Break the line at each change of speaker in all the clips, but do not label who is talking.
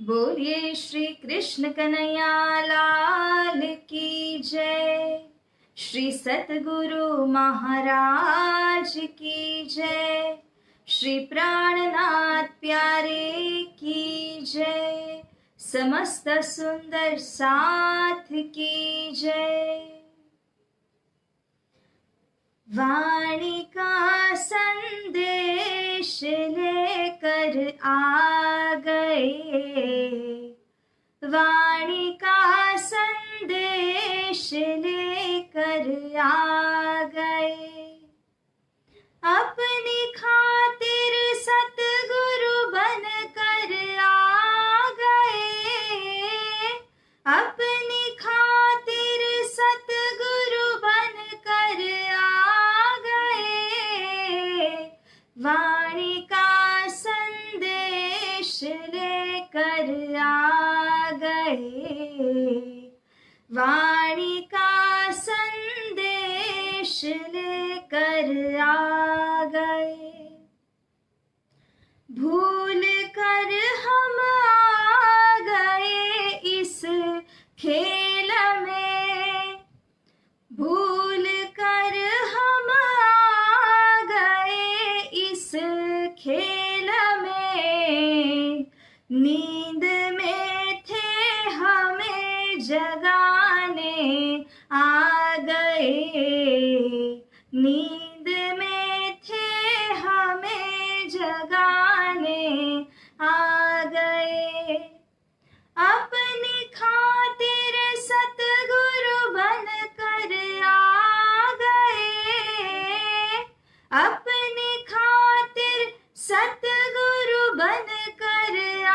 बोलिए श्री कृष्ण कन्हैया लाल की जय। श्री सतगुरु महाराज की जय। श्री प्राणनाथ प्यारे की जय। समस्त सुंदर साथ की जय। वाणी का संदेश लेकर आ गए। वाणी का संदेश लेकर आ गए। अपनी खातिर सतगुरु बन कर आ गए। अपनी खातिर सतगुरु बन कर आ गए। वाणी का संदेश लेकर आ गए। वाणी का संदेश लेकर आ गए। भूल कर हम आ गए इस खेल में। भूल कर हम आ गए इस खेल में। नींद में थे हमें जगाने आ गए। नींद में थे हमें जगाने आ गए। अपनी खातिर सतगुरु बन कर आ गए। अपनी खातिर सतगुरु बन कर आ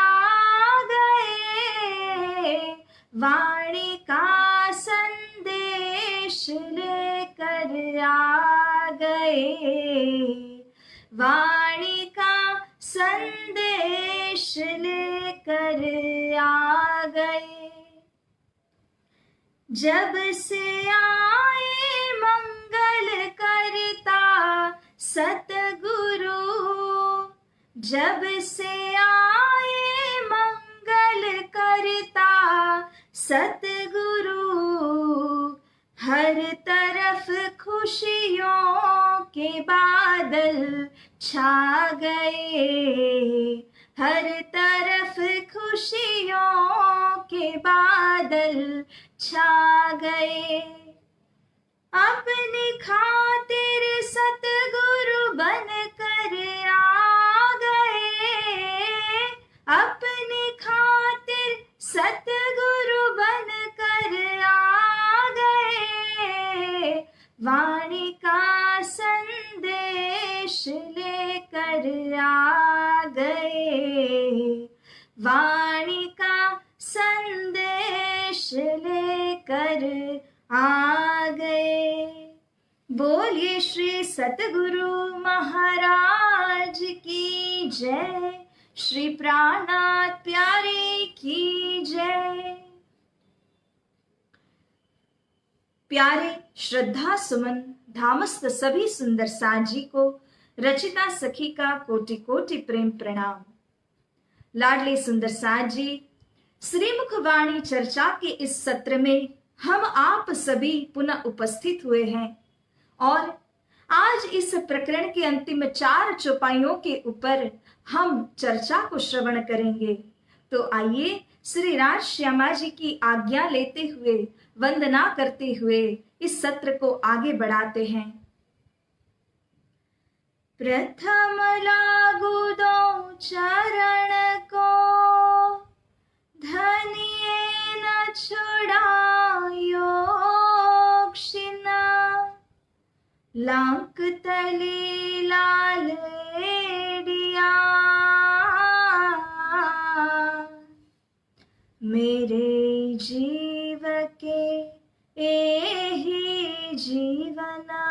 गए। वाणी का संदेश लेकर आ गए। वाणी का संदेश लेकर आ गए। जब से आए मंगल करता सतगुरु। जब से आए मंगल करता सतगुरु। हर तरफ खुशियों के बादल छा गए। हर तरफ खुशियों के बादल छा गए। अपनी खातिर सतगुरु बन कर आ गए। अपनी खातिर सतगुरु बन कर आ गए। वाणी का संदेश लेकर आ गए। वाणी का संदेश लेकर आ गए। बोलिए श्री सतगुरु महाराज की जय। श्री प्राणनाथ प्यारे की जय। प्यारे श्रद्धा सुमन धामस्थ सभी सुंदर साजी को रचिता सखी का कोटि कोटि प्रेम प्रणाम। लाडले सुंदर साजी, श्रीमुख वाणी चर्चा के इस सत्र में हम आप सभी पुनः उपस्थित हुए हैं और आज इस प्रकरण के अंतिम 4 चौपाइयों के ऊपर हम चर्चा को श्रवण करेंगे। तो आइए श्री राज श्यामा जी की आज्ञा लेते हुए, वंदना करते हुए इस सत्र को आगे बढ़ाते हैं। प्रथम लागू दो चरण को, धनिये न छुड़ायो क्षिना। लांक तले लाल एडिया, मेरे जीव के एहि जीवना।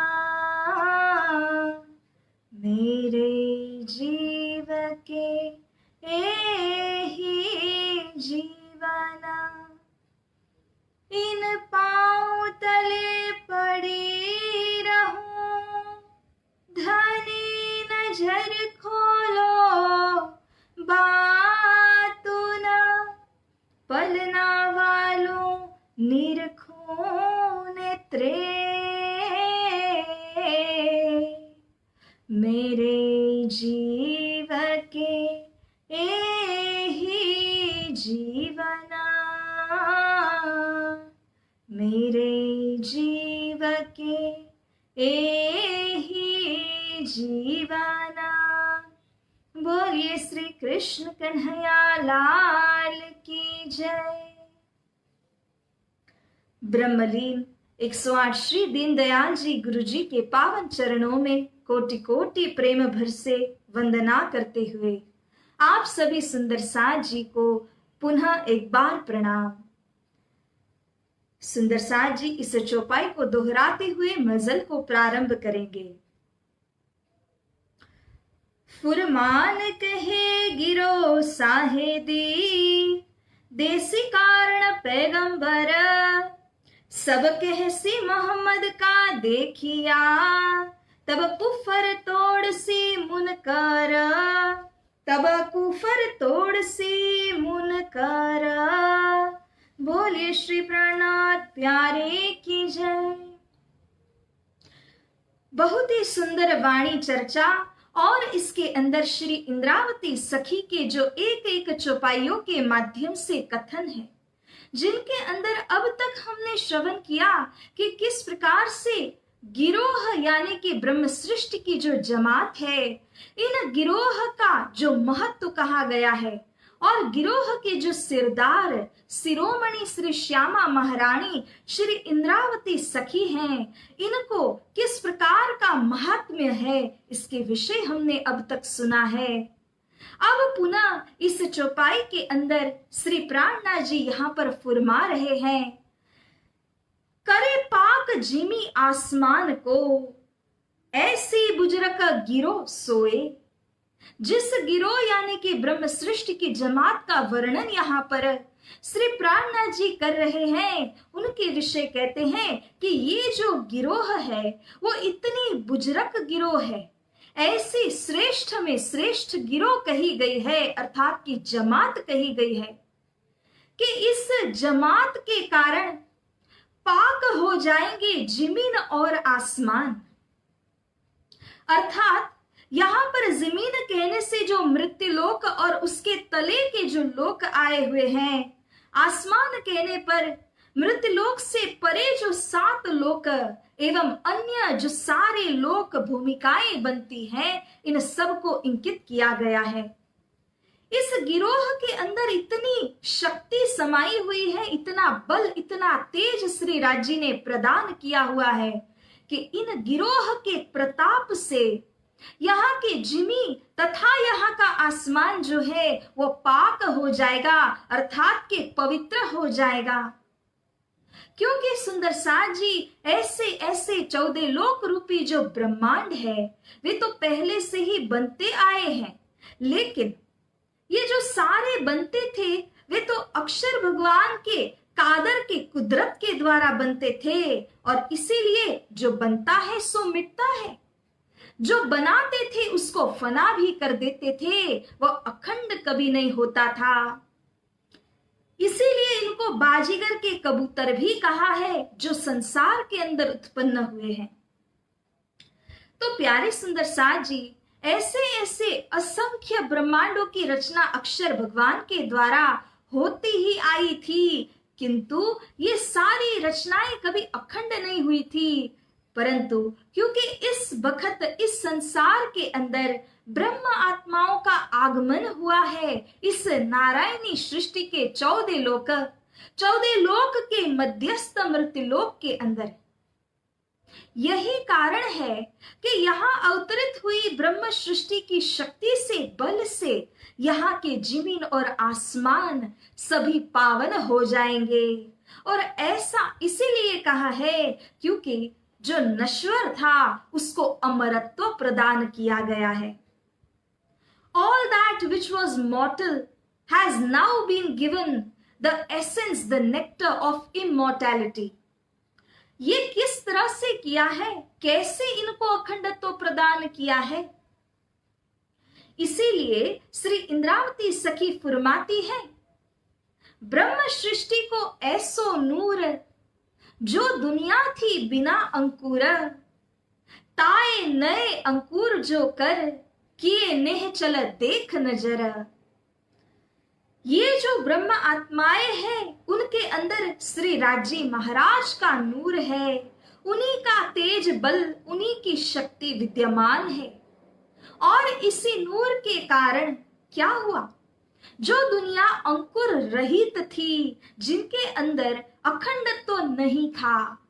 मेरे जीव के एहि जीवना। इन पाँव तले पड़ी रहूं, धनी नजर खोलो बातु न। पलना वालों निरखो नेत्रे, मेरे जीव के एहि जीवना, मेरे जीव के एहि जीवना। बोलिए श्री कृष्ण कन्हैया लाल की जय। ब्रह्मलीन 108 श्री दीनदयाल जी गुरु जी के पावन चरणों में कोटि कोटि प्रेम भर से वंदना करते हुए आप सभी सुंदर साथ जी को पुनः एक बार प्रणाम। सुंदर साथ जी इस चौपाई को दोहराते हुए मजल को प्रारंभ करेंगे। फुरमान कहे गिरो साहेदी, देसी कारण पैगंबर, सब कहसी मोहम्मद का देखिया, तब कुफर तोड़ सी मुनकर, तब कुफर तोड़ सी मुनकर। बोले श्री प्राणनाथ प्यारे की जय। बहुत ही सुंदर वाणी चर्चा और इसके अंदर श्री इंद्रावती सखी के जो एक एक चौपाइयों के माध्यम से कथन है, जिनके अंदर अब तक हमने श्रवण किया कि किस प्रकार से गिरोह यानी कि ब्रह्म सृष्टि की जो जमात है, इन गिरोह का जो महत्व कहा गया है और गिरोह के जो सिरदार शिरोमणि श्री श्यामा महारानी श्री इंद्रावती सखी हैं, इनको किस प्रकार का महात्म्य है, इसके विषय हमने अब तक सुना है। अब पुनः इस चौपाई के अंदर श्री प्राणनाथ जी यहाँ पर फुरमा रहे हैं, करे पाक जिमी आसमान को, ऐसी बुजरक गिरो सोए। जिस गिरोह यानी कि ब्रह्म सृष्टि की जमात का वर्णन यहाँ पर श्री प्राणनाथ जी कर रहे हैं, उनके विषय कहते हैं कि ये जो गिरोह है वो इतनी बुजरक गिरोह है, ऐसी श्रेष्ठ में श्रेष्ठ गिरोह कही गई है, अर्थात की जमात कही गई है कि इस जमात के कारण पाक हो जाएंगे जमीन और आसमान। अर्थात यहाँ पर जमीन कहने से जो मृत्युलोक और उसके तले के जो लोक आए हुए हैं, आसमान कहने पर मृत्युलोक से परे जो 7 लोक एवं अन्य जो सारे लोक भूमिकाएं बनती हैं, इन सब को इंकित किया गया है। इस गिरोह के अंदर इतनी शक्ति समाई हुई है, इतना बल, इतना तेज श्री राजी ने प्रदान किया हुआ है कि इन गिरोह के प्रताप से यहाँ के जिमी तथा यहाँ का आसमान जो है वो पाक हो जाएगा, अर्थात के पवित्र हो जाएगा। क्योंकि सुंदर साथ जी ऐसे ऐसे 14 लोक रूपी जो ब्रह्मांड है वे तो पहले से ही बनते आए हैं, लेकिन ये जो सारे बनते थे वे तो अक्षर भगवान के कादर के कुदरत के द्वारा बनते थे, और इसीलिए जो बनता है सो मिटता है, जो बनाते थे उसको फना भी कर देते थे, वह अखंड कभी नहीं होता था। इसीलिए इनको बाजीगर के कबूतर भी कहा है जो संसार के अंदर उत्पन्न हुए हैं। तो प्यारे सुंदर साथ जी ऐसे ऐसे असंख्य ब्रह्मांडों की रचना अक्षर भगवान के द्वारा होती ही आई थी, किंतु ये सारी रचनाएं कभी अखंड नहीं हुई थी, परंतु क्योंकि इस वक्त इस संसार के अंदर ब्रह्म आत्माओं का आगमन हुआ है, इस नारायणी सृष्टि के 14 लोक के मध्यस्थ मृत्युलोक के अंदर, यही कारण है कि यहाँ अवतरित हुई ब्रह्म सृष्टि की शक्ति से, बल से यहाँ के जमीन और आसमान सभी पावन हो जाएंगे। और ऐसा इसीलिए कहा है क्योंकि जो नश्वर था उसको अमरत्व प्रदान किया गया है। All that which was mortal has now been given the essence, the nectar of immortality. ये किस तरह से किया है, कैसे इनको अखंडत्व प्रदान किया है? इसीलिए श्री इंद्रावती सखी फुरमाती है, ब्रह्म सृष्टि को ऐसो नूर, जो दुनिया थी बिना अंकुर, ताए नए अंकुर जो कर, किए नेह चल देख नजर। ये जो ब्रह्म आत्माएं हैं, उनके अंदर श्री राजी महाराज का नूर है, उन्हीं का तेज बल, उन्हीं की शक्ति विद्यमान है। और इसी नूर के कारण क्या हुआ, जो दुनिया अंकुर रहित थी, जिनके अंदर अखंडत्व तो नहीं था,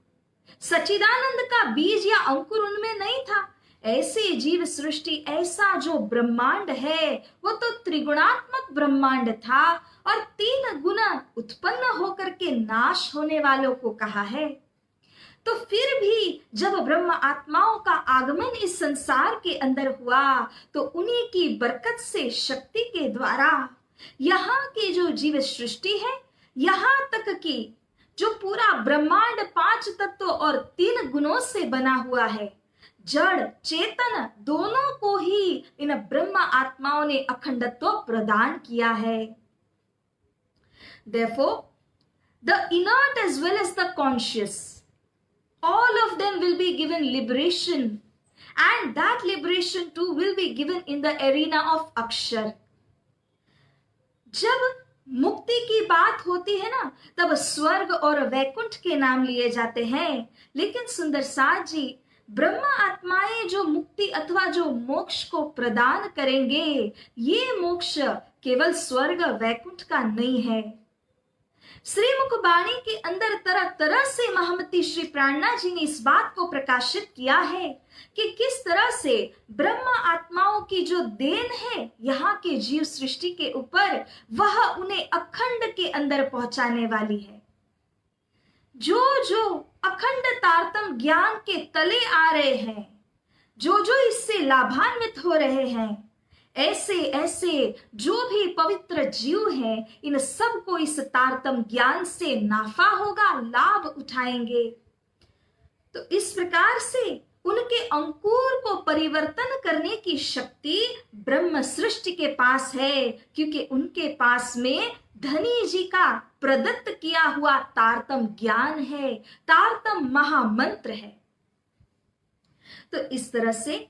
सच्चिदानंद का बीज या अंकुर उनमें नहीं था, ऐसे जीव सृष्टि, ऐसा जो ब्रह्मांड है वो तो त्रिगुणात्मक ब्रह्मांड था, और 3 गुण उत्पन्न होकर के नाश होने वालों को कहा है। तो फिर भी जब ब्रह्म आत्माओं का आगमन इस संसार के अंदर हुआ, तो उन्हीं की बरकत से, शक्ति के द्वारा यहाँ की जो जीव सृष्टि है, यहाँ तक कि जो पूरा ब्रह्मांड 5 तत्वों और 3 गुणों से बना हुआ है, जड़ चेतन दोनों को ही इन ब्रह्म आत्माओं ने अखंडत्व प्रदान किया है। Therefore, the inert as well as the conscious, all of them will be given liberation, and that liberation too will be given in the arena of Akshar. जब मुक्ति की बात होती है ना, तब स्वर्ग और वैकुंठ के नाम लिए जाते हैं, लेकिन सुंदर साथ जी, ब्रह्म आत्माएं जो मुक्ति अथवा जो मोक्ष को प्रदान करेंगे, ये मोक्ष केवल स्वर्ग वैकुंठ का नहीं है। श्रीमुख बाणी के अंदर तरह तरह से महामती श्री प्राणनाथ जी ने इस बात को प्रकाशित किया है कि किस तरह से ब्रह्म आत्माओं की जो देन है यहाँ के जीव सृष्टि के ऊपर, वह उन्हें अखंड के अंदर पहुंचाने वाली है। जो जो अखंड तारतम ज्ञान के तले आ रहे हैं, जो जो इससे लाभान्वित हो रहे हैं, ऐसे ऐसे जो भी पवित्र जीव हैं, इन सब को इस तारतम ज्ञान से नाफा होगा, लाभ उठाएंगे। तो इस प्रकार से उनके अंकुर को परिवर्तन करने की शक्ति ब्रह्म सृष्टि के पास है, क्योंकि उनके पास में धनी जी का प्रदत्त किया हुआ तारतम ज्ञान है, तारतम महामंत्र है। तो इस तरह से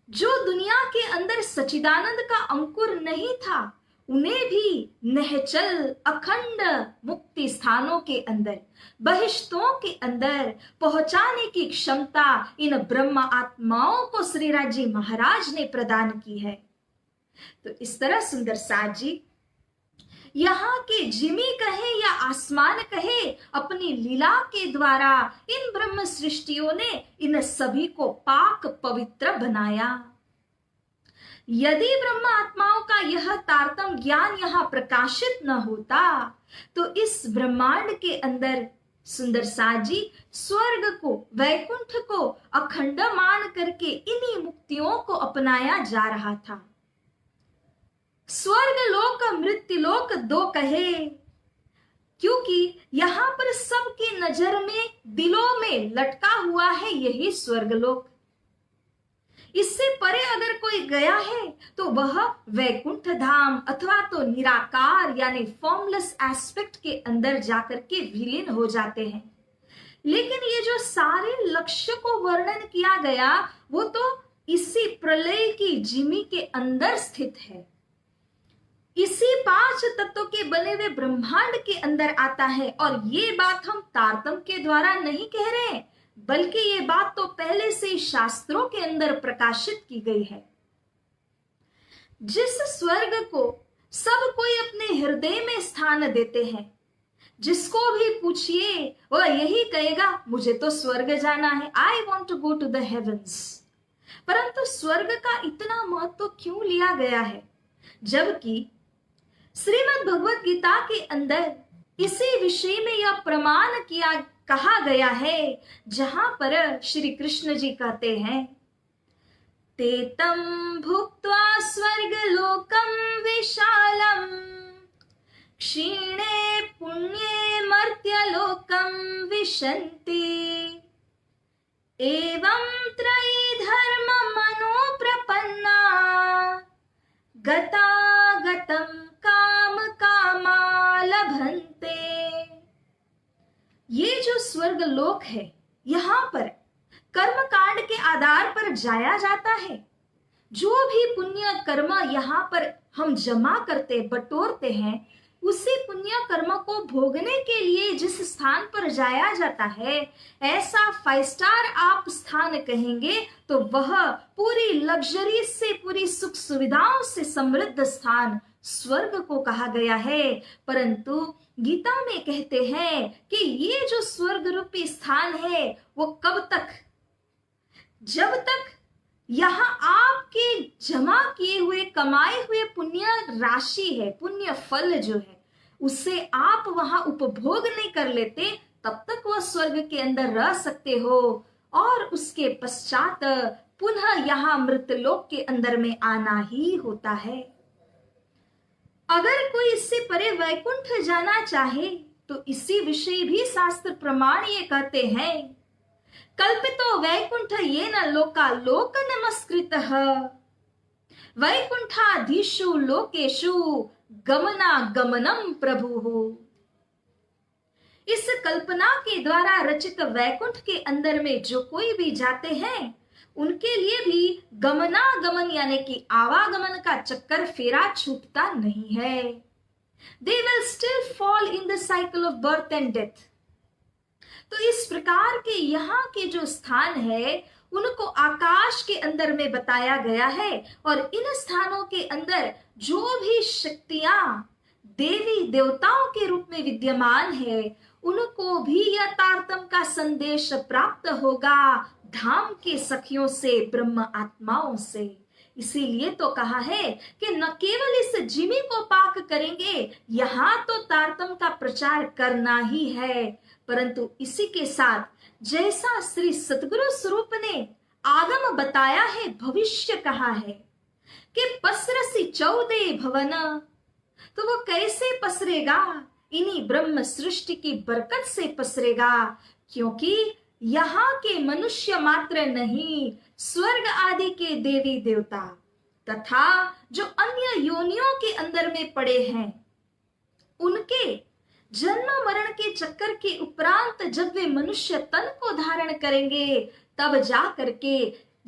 जो दुनिया के अंदर सच्चिदानंद का अंकुर नहीं था, उन्हें भी निश्चल अखंड मुक्ति स्थानों के अंदर, बहिष्तों के अंदर पहुंचाने की क्षमता इन ब्रह्म आत्माओं को श्री राजी महाराज ने प्रदान की है। तो इस तरह सुंदर साथ जी, यहाँ के जिमी कहे या आसमान कहे, अपनी लीला के द्वारा इन ब्रह्म सृष्टियों ने इन सभी को पाक पवित्र बनाया। यदि ब्रह्म आत्माओं का यह तारतम ज्ञान यहाँ प्रकाशित न होता, तो इस ब्रह्मांड के अंदर सुंदर साथ जी स्वर्ग को, वैकुंठ को अखंड मान करके इन्हीं मुक्तियों को अपनाया जा रहा था। स्वर्ग लोक मृत्यु लोक दो कहे, क्योंकि यहाँ पर सबकी नजर में, दिलों में लटका हुआ है यही स्वर्गलोक। इससे परे अगर कोई गया है तो वह वैकुंठ धाम अथवा तो निराकार यानी फॉर्मलेस एस्पेक्ट के अंदर जाकर के विलीन हो जाते हैं। लेकिन ये जो सारे लक्ष्य को वर्णन किया गया, वो तो इसी प्रलय की जिमी के अंदर स्थित है, इसी 5 तत्वों के बने हुए ब्रह्मांड के अंदर आता है। और ये बात हम तारतम के द्वारा नहीं कह रहे, बल्कि ये बात तो पहले से शास्त्रों के अंदर प्रकाशित की गई है। जिस स्वर्ग को सब कोई अपने हृदय में स्थान देते हैं, जिसको भी पूछिए वह यही कहेगा, मुझे तो स्वर्ग जाना है, I want to go to the heavens. परंतु स्वर्ग का इतना महत्व क्यों लिया गया है, जबकि श्रीमद् भगवत गीता के अंदर इसी विषय में यह प्रमाण कहा गया है, जहां पर श्री कृष्ण जी कहते हैं, तेतम भुक्त्वा स्वर्गलोकम विशालम क्षीणे पुण्ये मर्त्यलोकम विशन्ति एवं त्रयी धर्म मनोप्रपन्ना गता गतम काम कामा लभते लभन्ते। ये जो स्वर्ग लोक है, यहां पर कर्म कांड के आधार पर जाया जाता है। जो भी पुण्य कर्म यहाँ पर हम जमा करते बटोरते हैं, उसी पुण्य कर्म को भोगने के लिए जिस स्थान पर जाया जाता है, ऐसा 5 स्टार आप स्थान कहेंगे तो वह पूरी लग्जरी से, पूरी सुख सुविधाओं से समृद्ध स्थान स्वर्ग को कहा गया है। परंतु गीता में कहते हैं कि ये जो स्वर्ग रूपी स्थान है वो कब तक, जब तक यहाँ आपके जमा किए हुए कमाए हुए पुण्य राशि है, पुण्य फल जो है, उससे आप वहां उपभोग नहीं कर लेते, तब तक वह स्वर्ग के अंदर रह सकते हो। और उसके पश्चात पुनः यहाँ मृतलोक के अंदर में आना ही होता है। अगर कोई इससे परे वैकुंठ जाना चाहे तो इसी विषय भी शास्त्र प्रमाण ये कहते हैं, कल्पितो वैकुंठ येन लोका लोक नमस्कृतः वैकुंठाधीषु लोकेषु गमनागमनम प्रभुः। इस कल्पना के द्वारा रचित वैकुंठ के अंदर में जो कोई भी जाते हैं, उनके लिए भी गमनागमन यानी कि आवागमन का चक्कर फेरा छूटता नहीं है। They will still fall in the cycle of birth and death। तो इस प्रकार के यहाँ के जो स्थान है, उनको आकाश के अंदर में बताया गया है। और इन स्थानों के अंदर जो भी शक्तियां देवी देवताओं के रूप में विद्यमान है, उनको भी यह तारतम का संदेश प्राप्त होगा धाम के सखियों से, ब्रह्म आत्माओं से। इसीलिए तो कहा है कि न केवल इस जिमी को पाक करेंगे, यहाँ तो तारतम का प्रचार करना ही है, परंतु इसी के साथ जैसा श्री सतगुरु स्वरूप ने आगम बताया है, भविष्य कहा है कि पसरसी 14 भवन, तो वो कैसे पसरेगा? इन्हीं ब्रह्म सृष्टि की बरकत से पसरेगा, क्योंकि यहाँ के मनुष्य मात्र नहीं, स्वर्ग आदि के देवी देवता तथा जो अन्य योनियों के अंदर में पड़े हैं, उनके जन्म मरण के चक्कर के उपरांत जब वे मनुष्य तन को धारण करेंगे, तब जा करके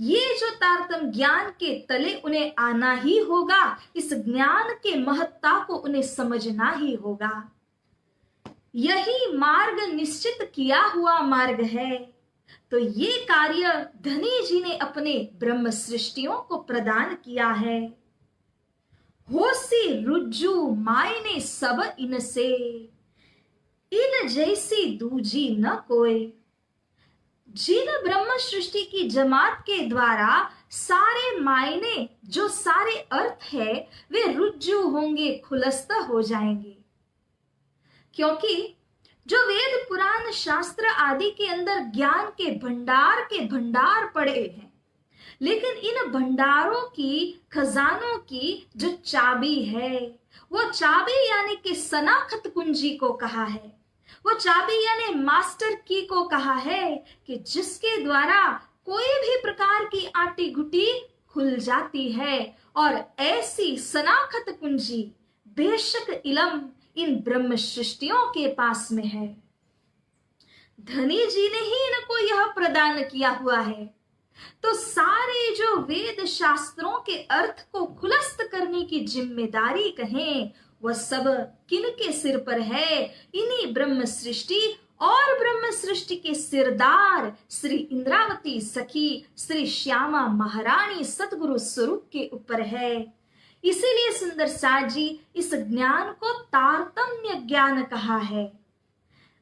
ये जो तारतम ज्ञान के तले उन्हें आना ही होगा। इस ज्ञान के महत्ता को उन्हें समझना ही होगा। यही मार्ग निश्चित किया हुआ मार्ग है। तो ये कार्य धनी जी ने अपने ब्रह्म सृष्टियों को प्रदान किया है। होसी रुज्जु मायने सब इनसे, इन जैसी दूजी न कोई। जिन ब्रह्म सृष्टि की जमात के द्वारा सारे मायने, जो सारे अर्थ है, वे रुज्जु होंगे, खुलस्त हो जाएंगे। क्योंकि जो वेद पुराण शास्त्र आदि के अंदर ज्ञान के भंडार पड़े हैं, लेकिन इन भंडारों की, खजानों की जो चाबी है, वो चाबी यानी कि सनाखत कुंजी को कहा है। वो चाबी यानी मास्टर की को कहा है कि जिसके द्वारा कोई भी प्रकार की आटी घुटी खुल जाती है। और ऐसी सनाखत कुंजी बेशक इलम इन ब्रह्म सृष्टियों के पास में है। धनी जी ने ही इनको यह प्रदान किया हुआ है। तो सारे जो वेद शास्त्रों के अर्थ को खुलस्त करने की जिम्मेदारी कहें, वह सब किनके सिर पर है? इन्हीं ब्रह्म सृष्टि और ब्रह्म सृष्टि के सिरदार श्री इंद्रावती सखी श्री श्यामा महारानी सतगुरु स्वरूप के ऊपर है। इसीलिए सुंदर साथ जी इस ज्ञान को तारतम्य ज्ञान कहा है।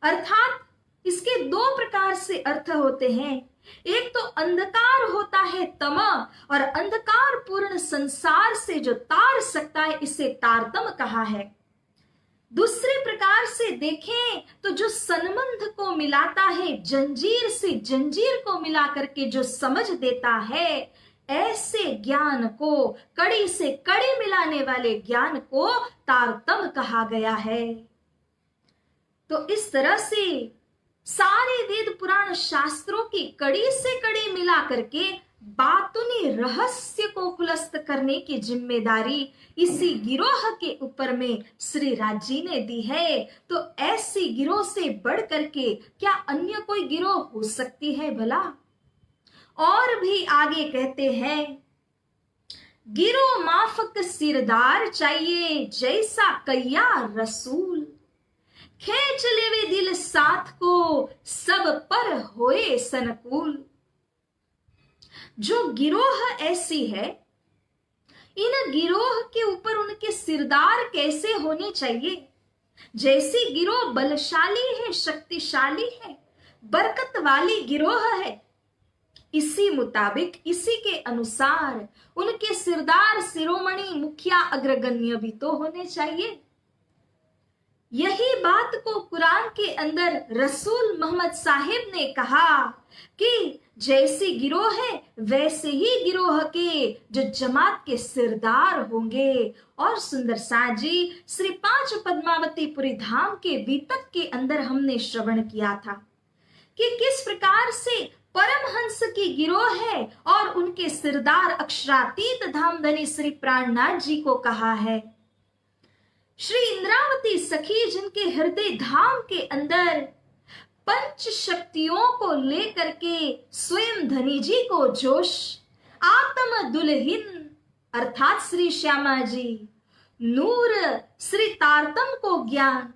अर्थात इसके 2 प्रकार से अर्थ होते हैं। एक तो अंधकार होता है तम, और अंधकार पूर्ण संसार से जो तार सकता है, इसे तारतम कहा है। दूसरे प्रकार से देखें तो जो संबंध को मिलाता है, जंजीर से जंजीर को मिला करके जो समझ देता है, ऐसे ज्ञान को, कड़ी से कड़ी मिलाने वाले ज्ञान को तारतम कहा गया है। तो इस तरह से सारे वेद पुराण शास्त्रों की कड़ी से कड़ी मिला करके बातूनी रहस्य को खुलस्त करने की जिम्मेदारी इसी गिरोह के ऊपर में श्री राज जी ने दी है। तो ऐसी गिरोह से बढ़ करके क्या अन्य कोई गिरोह हो सकती है भला? और भी आगे कहते हैं, गिरो माफक सिरदार चाहिए जैसा कैया रसूल, खेच लेवे दिल साथ को सब पर होए सनकुल। जो गिरोह ऐसी है, इन गिरोह के ऊपर उनके सिरदार कैसे होने चाहिए? जैसी गिरोह बलशाली है, शक्तिशाली है, बरकत वाली गिरोह है, इसी मुताबिक, इसी के अनुसार उनके सिरदार, शिरोमणि, मुखिया, अग्रगण्य भी तो होने चाहिए। यही बात को कुरान के अंदर रसूल मोहम्मद साहिब ने कहा कि जैसी गिरोह है वैसे ही गिरोह के जो जमात के सिरदार होंगे। और सुंदर साथ जी श्री 5 पद्मावतीपुरी धाम के बीतक के अंदर हमने श्रवण किया था कि किस प्रकार से परमहंस की गिरोह है और उनके सिरदार अक्षरातीत धामधनी श्री प्राणनाथ जी को कहा है। श्री इंद्रावती सखी जिनके हृदय धाम के अंदर पंच शक्तियों को लेकर के स्वयं धनी जी को जोश, आत्म दुल्हिन अर्थात श्री श्यामा जी, नूर श्री तारतम को ज्ञान,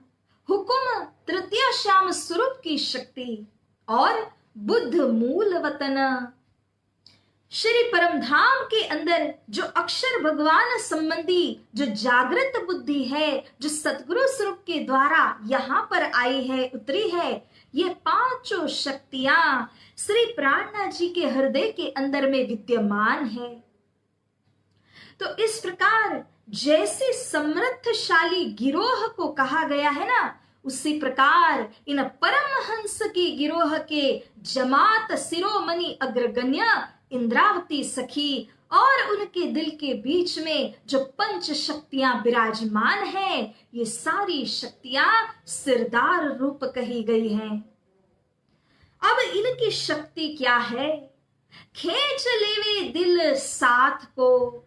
हुकुम तृतीय श्याम स्वरूप की शक्ति और बुद्ध मूल वतन श्री परमधाम के अंदर जो अक्षर भगवान संबंधी जो जागृत बुद्धि है, जो सतगुरु स्वरूप के द्वारा यहाँ पर आई है, उतरी है, ये पांचों शक्तियां श्री प्राणनाथ जी के हृदय के अंदर में विद्यमान है। तो इस प्रकार जैसे समृद्धशाली गिरोह को कहा गया है ना, उसी प्रकार इन परमहंस की गिरोह के जमात शिरोमणि अग्रगण्य इंद्रावती सखी और उनके दिल के बीच में जो पंच शक्तियां विराजमान है, ये सारी शक्तियां सिरदार रूप कही गई हैं। अब इनकी शक्ति क्या है? खींच लेवे दिल साथ को,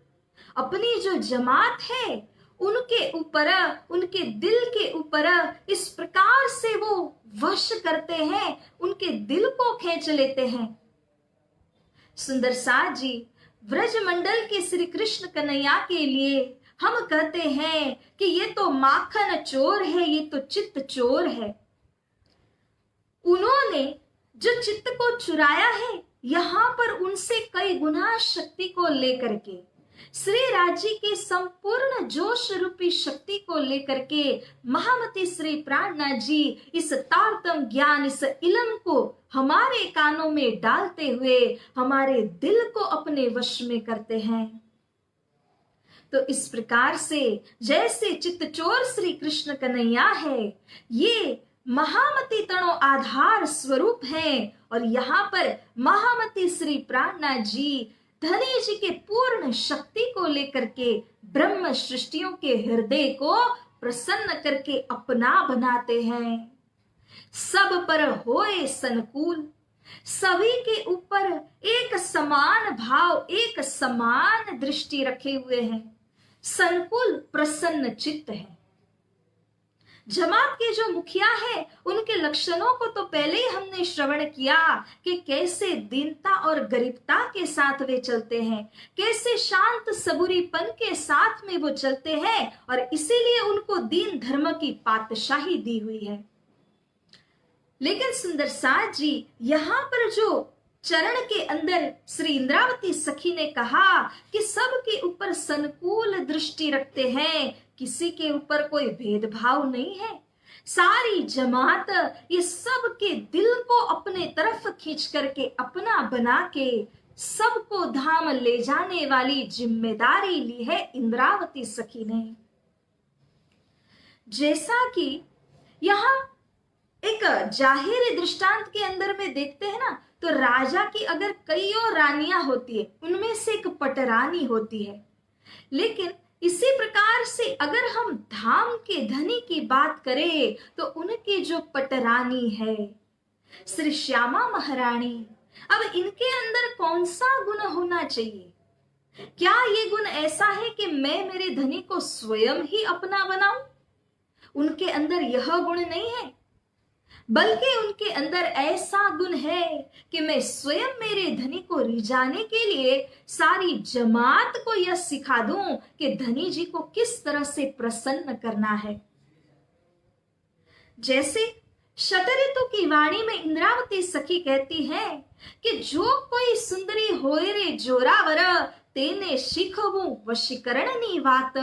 अपनी जो जमात है उनके ऊपर, उनके दिल के ऊपर इस प्रकार से वो वश करते हैं, उनके दिल को खींच लेते हैं। सुंदर साथ जी व्रजमंडल के श्री कृष्ण कन्हैया के लिए हम कहते हैं कि ये तो माखन चोर है, ये तो चित्त चोर है। उन्होंने जो चित्त को चुराया है, यहाँ पर उनसे कई गुना शक्ति को लेकर के, श्री राजी के संपूर्ण जोश रूपी शक्ति को लेकर के महामती श्री प्राणनाथ जी इस तारतम ज्ञान, इस इलम को हमारे कानों में डालते हुए हमारे दिल को अपने वश में करते हैं। तो इस प्रकार से जैसे चित्तचोर श्री कृष्ण कन्हैया है, ये महामती तणो आधार स्वरूप है और यहाँ पर महामती श्री प्राणनाथ जी धनी जी के पूर्ण शक्ति को लेकर के ब्रह्म सृष्टियों के हृदय को प्रसन्न करके अपना बनाते हैं। सब पर होए सनकुल, सभी के ऊपर एक समान भाव, एक समान दृष्टि रखे हुए हैं। सनकुल प्रसन्न चित्त है। जमात के जो मुखिया है उनके लक्षणों को तो पहले ही हमने श्रवण किया कि कैसे दीनता और गरीबता के साथ वे चलते हैं, कैसे शांत सबूरीपन के साथ में वो चलते हैं और इसीलिए उनको दीन धर्म की पातशाही दी हुई है। लेकिन सुंदर साथ जी यहाँ पर जो चरण के अंदर श्री इंद्रावती सखी ने कहा कि सबके ऊपर सनकुल दृष्टि रखते हैं, किसी के ऊपर कोई भेदभाव नहीं है, सारी जमात ये सब के दिल को अपने तरफ खींच करके अपना बना के सबको धाम ले जाने वाली जिम्मेदारी ली है इंद्रावती सखी ने। जैसा कि यहाँ एक जाहिर दृष्टांत के अंदर में देखते हैं ना, तो राजा की अगर कईयों रानियां होती है, उनमें से एक पटरानी होती है। लेकिन इसी प्रकार से अगर हम धाम के धनी की बात करें तो उनकी जो पटरानी है श्री श्यामा महारानी, अब इनके अंदर कौन सा गुण होना चाहिए? क्या ये गुण ऐसा है कि मैं मेरे धनी को स्वयं ही अपना बनाऊं? उनके अंदर यह गुण नहीं है, बल्कि उनके अंदर ऐसा गुण है कि मैं स्वयं मेरे धनी को रिझाने के लिए सारी जमात को यह सिखा दूं कि धनी जी को किस तरह से प्रसन्न करना है। जैसे शतऋतु की वाणी में इंद्रावती सखी कहती है कि जो कोई सुंदरी होए रे जोरावर, तेने शिखवूं वशीकरणनी बात।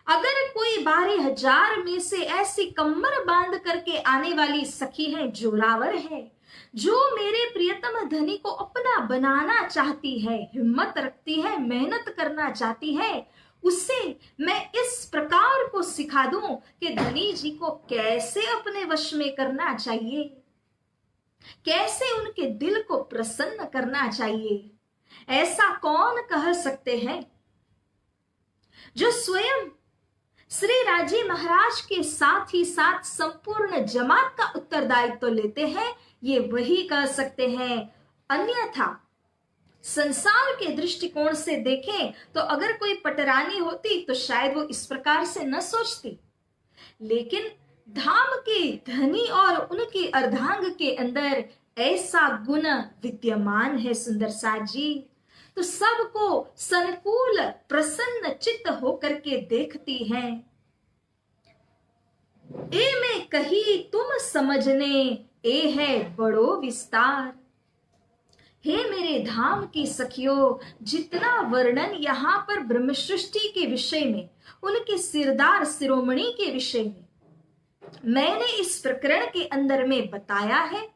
अगर कोई 12,000 में से ऐसी कमर बांध करके आने वाली सखी है, जोरावर है, जो मेरे प्रियतम धनी को अपना बनाना चाहती है, हिम्मत रखती है, मेहनत करना चाहती है, उससे मैं इस प्रकार को सिखा दूं कि धनी जी को कैसे अपने वश में करना चाहिए, कैसे उनके दिल को प्रसन्न करना चाहिए। ऐसा कौन कह सकते हैं? जो स्वयं श्री राजी महाराज के साथ ही साथ संपूर्ण जमात का उत्तरदायित्व तो लेते हैं, ये वही कह सकते हैं। अन्यथा संसार के दृष्टिकोण से देखें तो अगर कोई पटरानी होती तो शायद वो इस प्रकार से न सोचती, लेकिन धाम के धनी और उनके अर्धांग के अंदर ऐसा गुण विद्यमान है सुंदर साज जी, तो सबको संकुल प्रसन्न चित्त होकर के देखती हैं। ए में कही तुम समझने, ए है बड़ो विस्तार। हे मेरे धाम की सखियों, जितना वर्णन यहाँ पर ब्रह्म सृष्टि के विषय में, उनके सिरदार शिरोमणि के विषय में मैंने इस प्रकरण के अंदर में बताया है,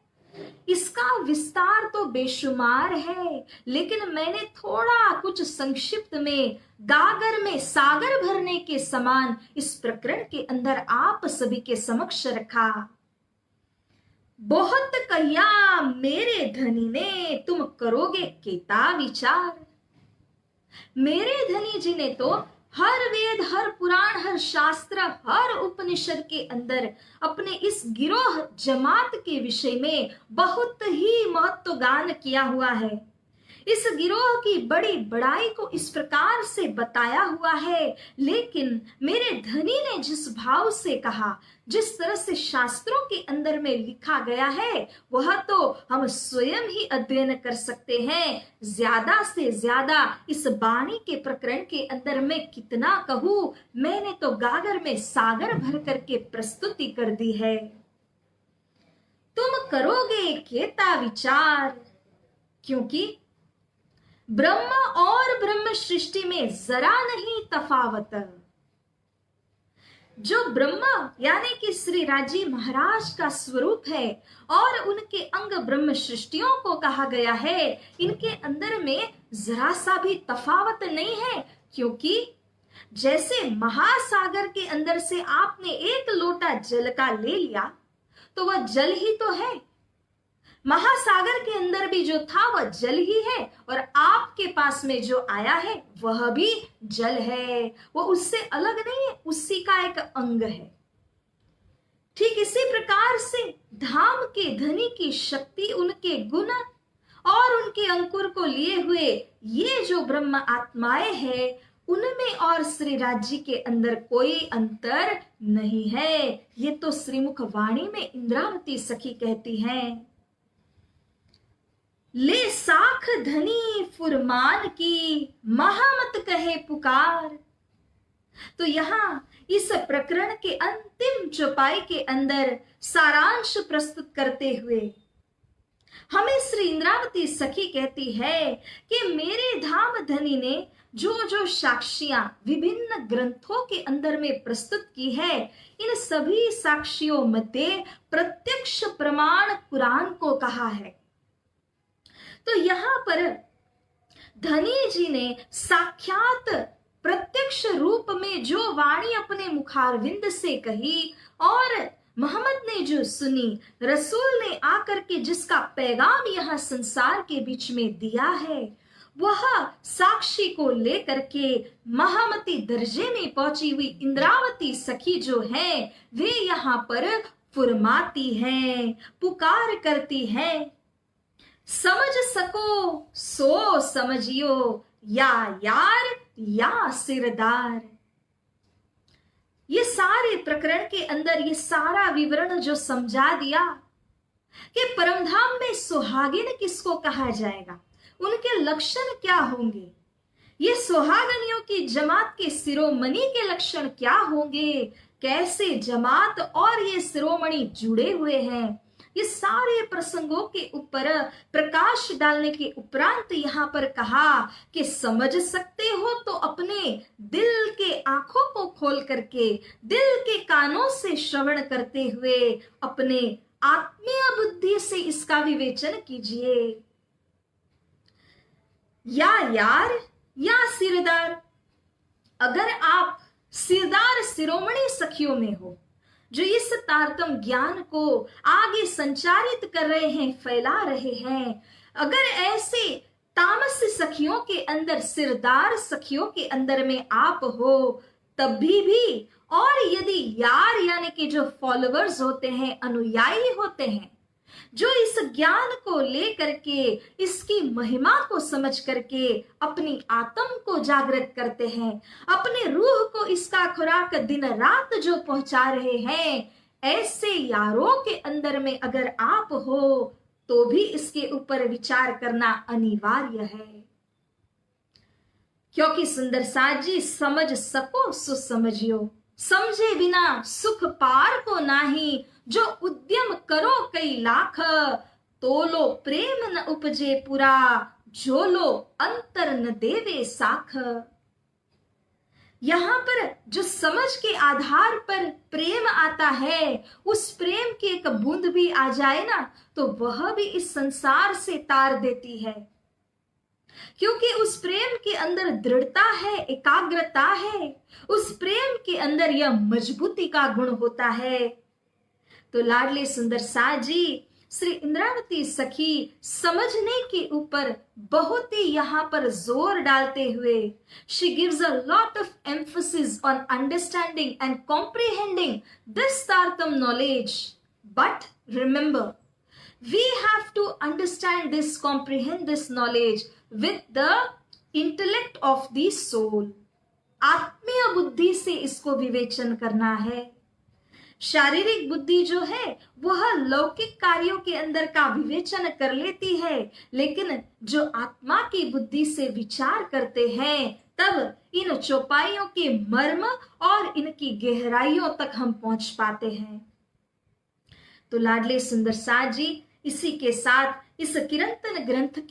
इसका विस्तार तो बेशुमार है, लेकिन मैंने थोड़ा कुछ संक्षिप्त में गागर में सागर भरने के समान इस प्रकरण के अंदर आप सभी के समक्ष रखा। बहुत कहिया मेरे धनी ने, तुम करोगे केता विचार। मेरे धनी जी ने तो हर वेद, हर पुराण, हर शास्त्र, हर उपनिषद के अंदर अपने इस गिरोह जमात के विषय में बहुत ही महत्व गान किया हुआ है। इस गिरोह की बड़ी बड़ाई को इस प्रकार से बताया हुआ है, लेकिन मेरे धनी ने जिस भाव से कहा, जिस तरह से शास्त्रों के अंदर में लिखा गया है, वह तो हम स्वयं ही अध्ययन कर सकते हैं। ज्यादा से ज्यादा इस वाणी के प्रकरण के अंदर में कितना कहूं, मैंने तो गागर में सागर भर करके प्रस्तुति कर दी है। तुम करोगे केता विचार, क्योंकि ब्रह्म और ब्रह्म सृष्टि में जरा नहीं तफावत। जो ब्रह्म यानी कि श्री राजी महाराज का स्वरूप है और उनके अंग ब्रह्म सृष्टियों को कहा गया है, इनके अंदर में जरा सा भी तफावत नहीं है। क्योंकि जैसे महासागर के अंदर से आपने एक लोटा जल का ले लिया तो वह जल ही तो है, महासागर के अंदर भी जो था वह जल ही है, और आपके पास में जो आया है वह भी जल है, वो उससे अलग नहीं है, उसी का एक अंग है। ठीक इसी प्रकार से धाम के धनी की शक्ति, उनके गुण और उनके अंकुर को लिए हुए ये जो ब्रह्म आत्माएं हैं, उनमें और श्री राज्य के अंदर कोई अंतर नहीं है। ये तो श्रीमुख वाणी में इंद्रावती सखी कहती हैं। ले साख धनी फुरमान की, महामत कहे पुकार। तो यहां इस प्रकरण के अंतिम चौपाई के अंदर सारांश प्रस्तुत करते हुए हमें श्री इंद्रावती सखी कहती है कि मेरे धाम धनी ने जो जो साक्षियां विभिन्न ग्रंथों के अंदर में प्रस्तुत की है, इन सभी साक्षियों मध्य प्रत्यक्ष प्रमाण कुरान को कहा है। तो यहाँ पर धनी जी ने साक्षात प्रत्यक्ष रूप में जो वाणी अपने मुखारविंद से कही और मोहम्मद ने जो सुनी, रसूल ने आकर के जिसका पैगाम यहाँ संसार के बीच में दिया है, वह साक्षी को लेकर के महामती दर्जे में पहुंची हुई इंद्रावती सखी जो है, वे यहाँ पर फुरमाती हैं, पुकार करती हैं। समझ सको सो समझियो, या यार या सिरदार। ये सारे प्रकरण के अंदर ये सारा विवरण जो समझा दिया कि परमधाम में सुहागिन किसको कहा जाएगा, उनके लक्षण क्या होंगे, ये सुहागनियों की जमात के शिरोमणि के लक्षण क्या होंगे, कैसे जमात और ये शिरोमणि जुड़े हुए हैं, ये सारे प्रसंगों के ऊपर प्रकाश डालने के उपरांत यहाँ पर कहा कि समझ सकते हो तो अपने दिल के आंखों को खोल करके, दिल के कानों से श्रवण करते हुए अपने आत्मीय बुद्धि से इसका विवेचन कीजिए। या यार या सिरदार, अगर आप सिरदार शिरोमणि सखियों में हो जो इस तारतम ज्ञान को आगे संचारित कर रहे हैं, फैला रहे हैं, अगर ऐसे तामस सखियों के अंदर, सिरदार सखियों के अंदर में आप हो, तभी भी, और यदि यार यानी कि जो फॉलोअर्स होते हैं, अनुयायी होते हैं, जो इस ज्ञान को लेकर के, इसकी महिमा को समझ करके अपनी आत्म को जागृत करते हैं, अपने रूह को इसका खुराक दिन रात जो पहुंचा रहे हैं, ऐसे यारों के अंदर में अगर आप हो तो भी इसके ऊपर विचार करना अनिवार्य है। क्योंकि सुंदर साज जी, समझ सको सो समझियो, समझे बिना सुख पार को नाही, जो उद्यम करो कई लाख, तोलो प्रेम न उपजे पूरा, झोलो अंतर न देवे साख। यहां पर जो समझ के आधार पर प्रेम आता है, उस प्रेम की एक बूंद भी आ जाए ना, तो वह भी इस संसार से तार देती है, क्योंकि उस प्रेम के अंदर दृढ़ता है, एकाग्रता है, उस प्रेम के अंदर यह मजबूती का गुण होता है। तो लाडले सुंदर साज जी, श्री इंद्रावती सखी समझने के ऊपर बहुत ही यहाँ पर जोर डालते हुए, she gives a lot of emphasis on understanding and comprehending this Tartam knowledge. But remember, we have to understand this, comprehend this knowledge with the intellect of the soul. आत्मीय बुद्धि से इसको विवेचन करना है। शारीरिक बुद्धि जो है वह लौकिक कार्यों के अंदर का विवेचन कर लेती है, लेकिन जो आत्मा की बुद्धि से विचार करते हैं, तब इन चौपाइयों के मर्म और इनकी गहराइयों तक हम पहुंच पाते हैं। तो लाडले सुंदर साज जी, इसी के साथ इस किरंतन ग्रंथ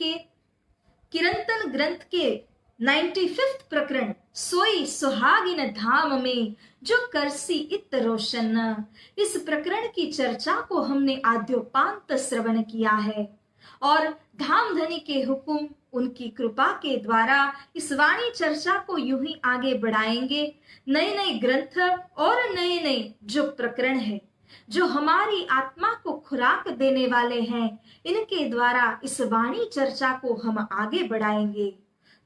के 95th प्रकरण सोई सुहागिन धाम में जो करसी इत रोशन, इस प्रकरण की चर्चा को हमने आद्योपांत श्रवण किया है और धाम धनी के हुक्म, उनकी कृपा के द्वारा इस वाणी चर्चा को यूं ही आगे बढ़ाएंगे। नए नए ग्रंथ और नए नए जो प्रकरण है, जो हमारी आत्मा को खुराक देने वाले हैं, इनके द्वारा इस वाणी चर्चा को हम आगे बढ़ाएंगे।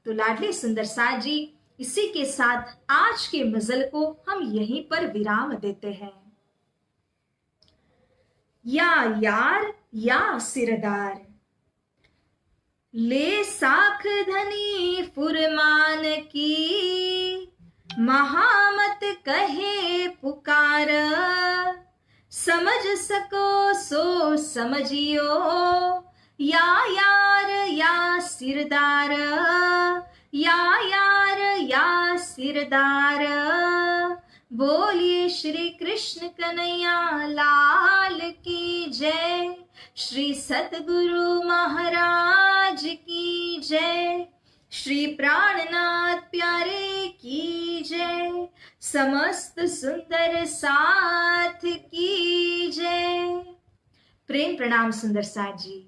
तो लाडले सुंदर साज जी, इसी के साथ आज के मजल को हम यहीं पर विराम देते हैं। या यार या सिरदार, ले साख धनी फुरमान की, महामत कहे पुकार, समझ सको सो समझियो, या यार या सिरदार, या यार या सिरदार। बोलिए श्री कृष्ण कन्हैया लाल की जय, श्री सतगुरु महाराज की जय, श्री प्राणनाथ प्यारे की जय, समस्त सुंदर साथ की जय। प्रेम प्रणाम सुंदर साथ जी।